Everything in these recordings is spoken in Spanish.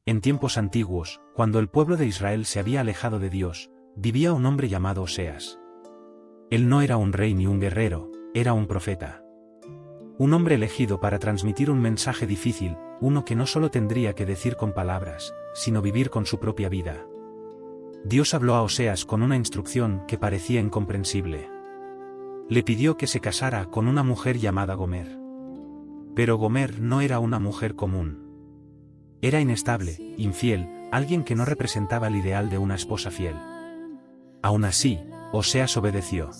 En tiempos antiguos, cuando el pueblo de Israel se había alejado de Dios, vivía un hombre llamado Oseas. Él no era un rey ni un guerrero, era un profeta. Un hombre elegido para transmitir un mensaje difícil, uno que no solo tendría que decir con palabras, sino vivir con su propia vida. Dios habló a Oseas con una instrucción que parecía incomprensible. Le pidió que se casara con una mujer llamada Gomer. Pero Gomer no era una mujer común. Era inestable, infiel, alguien que no representaba el ideal de una esposa fiel. Aún así, Oseas obedeció.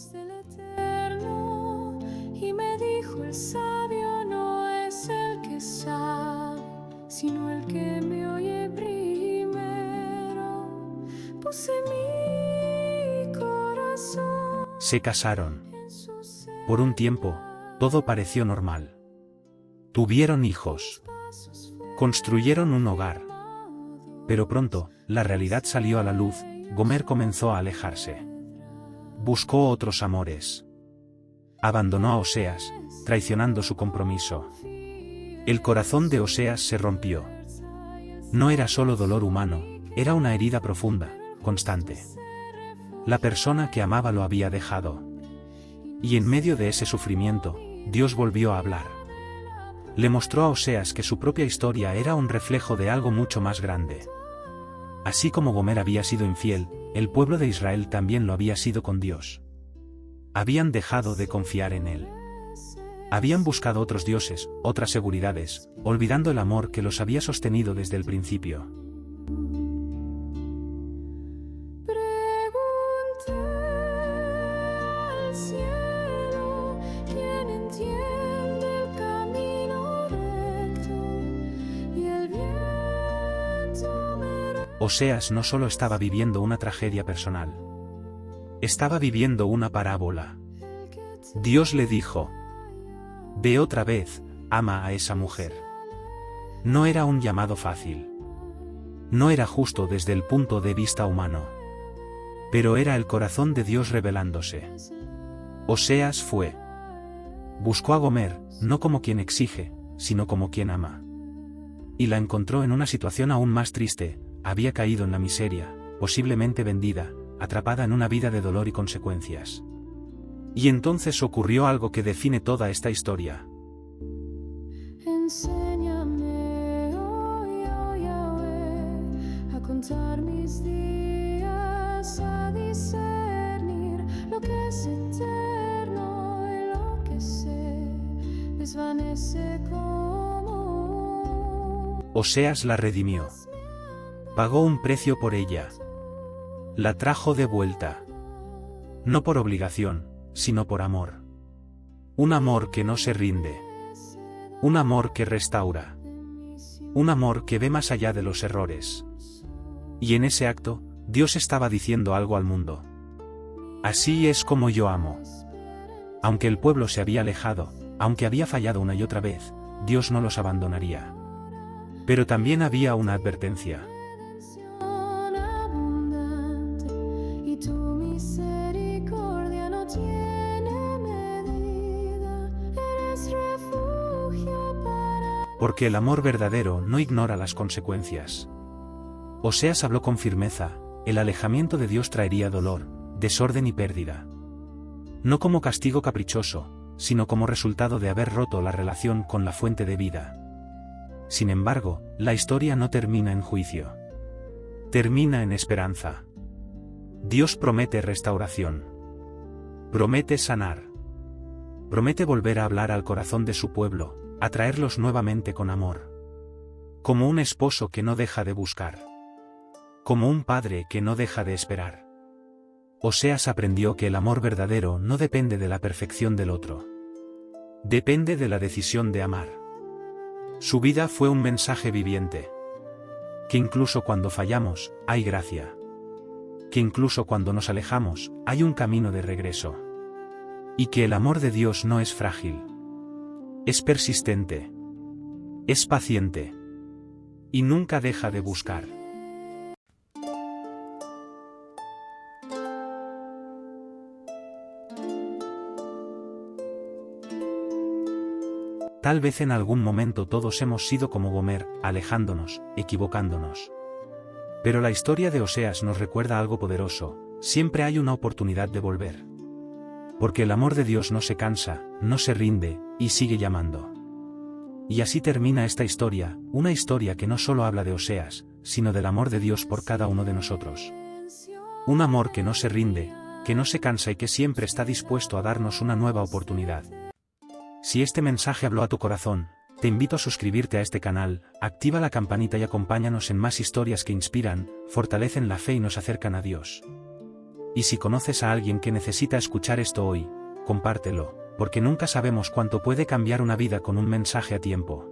Y me dijo: el sabio no es el que sabe, sino el que me oye primero. Puse mi corazón. Se casaron. Por un tiempo, todo pareció normal. Tuvieron hijos. Construyeron un hogar. Pero pronto, la realidad salió a la luz. Gomer comenzó a alejarse. Buscó otros amores. Abandonó a Oseas, traicionando su compromiso. El corazón de Oseas se rompió. No era solo dolor humano, era una herida profunda, constante. La persona que amaba lo había dejado. Y en medio de ese sufrimiento, Dios volvió a hablar. Le mostró a Oseas que su propia historia era un reflejo de algo mucho más grande. Así como Gomer había sido infiel, el pueblo de Israel también lo había sido con Dios. Habían dejado de confiar en Él. Habían buscado otros dioses, otras seguridades, olvidando el amor que los había sostenido desde el principio. Pregunté al cielo: ¿quién entiende el camino recto? Y el viento me... Oseas no solo estaba viviendo una tragedia personal. Estaba viviendo una parábola. Dios le dijo: ve otra vez, ama a esa mujer. No era un llamado fácil. No era justo desde el punto de vista humano. Pero era el corazón de Dios revelándose. Oseas fue. Buscó a Gomer, no como quien exige, sino como quien ama. Y la encontró en una situación aún más triste. Había caído en la miseria, posiblemente vendida, atrapada en una vida de dolor y consecuencias. Y entonces ocurrió algo que define toda esta historia. Enséñame, oh Yahweh, a contar mis días, a discernir lo que es eterno y lo que se desvanece como... Oseas la redimió. Pagó un precio por ella. La trajo de vuelta. No por obligación, sino por amor. Un amor que no se rinde. Un amor que restaura. Un amor que ve más allá de los errores. Y en ese acto, Dios estaba diciendo algo al mundo. Así es como yo amo. Aunque el pueblo se había alejado, aunque había fallado una y otra vez, Dios no los abandonaría. Pero también había una advertencia. Y tu misericordia no tiene medida, eres refugio para... Porque el amor verdadero no ignora las consecuencias. Oseas habló con firmeza: el alejamiento de Dios traería dolor, desorden y pérdida. No como castigo caprichoso, sino como resultado de haber roto la relación con la fuente de vida. Sin embargo, la historia no termina en juicio. Termina en esperanza. Dios promete restauración. Promete sanar. Promete volver a hablar al corazón de su pueblo, atraerlos nuevamente con amor. Como un esposo que no deja de buscar. Como un padre que no deja de esperar. Oseas aprendió que el amor verdadero no depende de la perfección del otro. Depende de la decisión de amar. Su vida fue un mensaje viviente. Que incluso cuando fallamos, hay gracia. Que incluso cuando nos alejamos, hay un camino de regreso. Y que el amor de Dios no es frágil. Es persistente. Es paciente. Y nunca deja de buscar. Tal vez en algún momento todos hemos sido como Gomer, alejándonos, equivocándonos. Pero la historia de Oseas nos recuerda algo poderoso: siempre hay una oportunidad de volver. Porque el amor de Dios no se cansa, no se rinde, y sigue llamando. Y así termina esta historia, una historia que no solo habla de Oseas, sino del amor de Dios por cada uno de nosotros. Un amor que no se rinde, que no se cansa y que siempre está dispuesto a darnos una nueva oportunidad. Si este mensaje habló a tu corazón, te invito a suscribirte a este canal, activa la campanita y acompáñanos en más historias que inspiran, fortalecen la fe y nos acercan a Dios. Y si conoces a alguien que necesita escuchar esto hoy, compártelo, porque nunca sabemos cuánto puede cambiar una vida con un mensaje a tiempo.